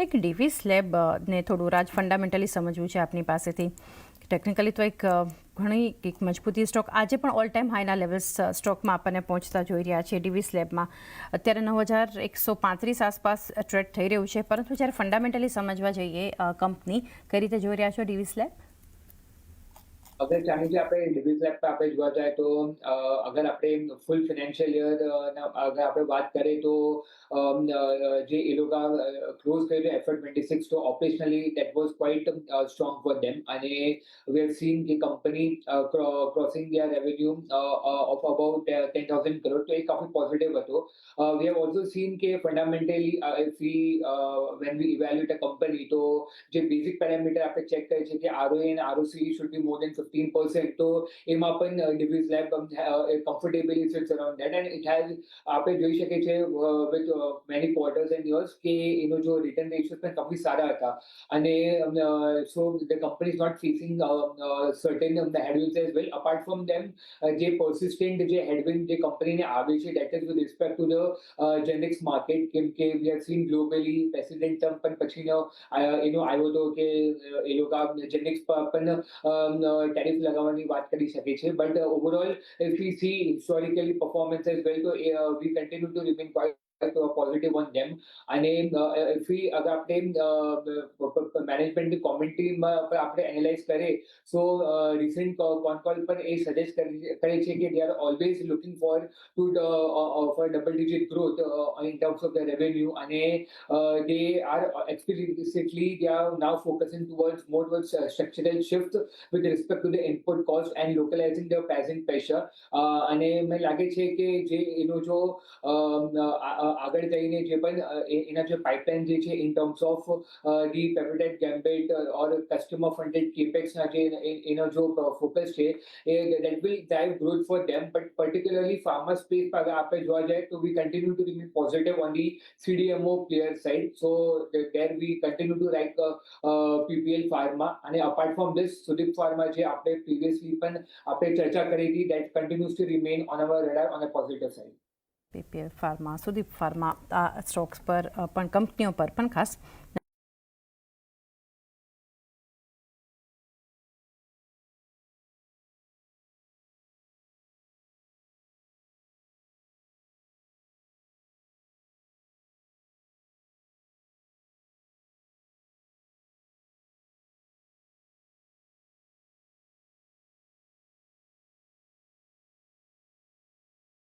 એક device lab ને થોડું રાજ ફંડામેન્ટલી સમજવું છે આપની પાસેથી. ટેકનિકલી તો એક ઘણી એક મજબૂતી સ્ટોક આજે પણ ઓલ ટાઈમ હાઈના લેવલ્સ સ્ટોકમાં આપણને પહોંચતા જોઈ રહ્યા છીએ. ડીવીસ લેબમાં અત્યારે 9,135 આસપાસ ટ્રેડ થઈ રહ્યું છે, પરંતુ જ્યારે ફંડામેન્ટલી સમજવા જઈએ કંપની કઈ રીતે જોઈ રહ્યા છો ડીવીસ લેબ? अगर चाहे जो આપણે ડિવિઝ લેબ પર આપણે જોવા જાય તો અગર આપણે ફૂલ ફાઇનાન્શિયલ યર અગર આપણે વાત કરીએ તો જે એ લોકો ક્લોઝ કર્યું FY26 તો operationally that was quite strong for them અને વી હેવ સીન કે company crossing their revenue of about 10,000 crore તો એ કાફી પોઝિટિવ હતો. વી હેવ ઓલ્સો સીન કે fundamentally if we when we evaluate a company તો જે બેઝિક પેરામીટર આપણે ચેક કરીએ છીએ કે ROA અને ROCE should be more than 15%. તો એમાં પણ Divi's lab comfortably sits around that and it has આપણે જોઈ શકીએ છીએ with many quarters and years કે એનો જો રિટર્ન રેશિયો પણ કાફી સારા હતા અને so the company is not facing certain headwinds as well apart from them જે persistent જે હેડવિન્ડ જે કંપનીને આવે છે that is with respect to the generics market કેમ કે we have seen globally president Trump પણ પછીનો એનો આવ્યો હતો કે એ લોકો જેનેરિક્સ પર પણ ટેરિફ લગાવવાની વાત કરી શકે છે but overall if we see historically performance as well તો we continue to remain quite positive on them અને if we અગર આપણે મેનેજમેન્ટની કોમેન્ટ્રીમાં આપણે એનાલાઇઝ કરીએ સો રિસેન્ટ કોન કોલ પર એ સજેસ્ટ કરે છે કે they are always looking for double digit growth in terms of the revenue અને they are explicitly they are now focusing more towards structural shift with respect to the input cost and localizing the pricing pressure અને મને લાગે છે કે જે એનો જો આગળ જઈને જે પણ એના જે પાઇપલાઇન જે છે ઇન ટર્મ્સ ઓફ ધી પેપેટેડ ગેમ્બેટ ઓર કસ્ટમર ફંડેડ કેપેક્સના જે એનો જો ફોકસ છે એ that will drive growth for them but particularly pharma space પર અગર આપણે જોવા જાય તો we continue to remain positive on the CDMO player side so there we continue to like PPL pharma અને apart from this Sudeep pharma જે આપણે previously પણ આપણે ચર્ચા કરી હતી that continues two remain on our radar on a positive side. PPL pharma, Sudeep pharma આ stocks પર પણ કંપનીઓ પર પણ ખાસ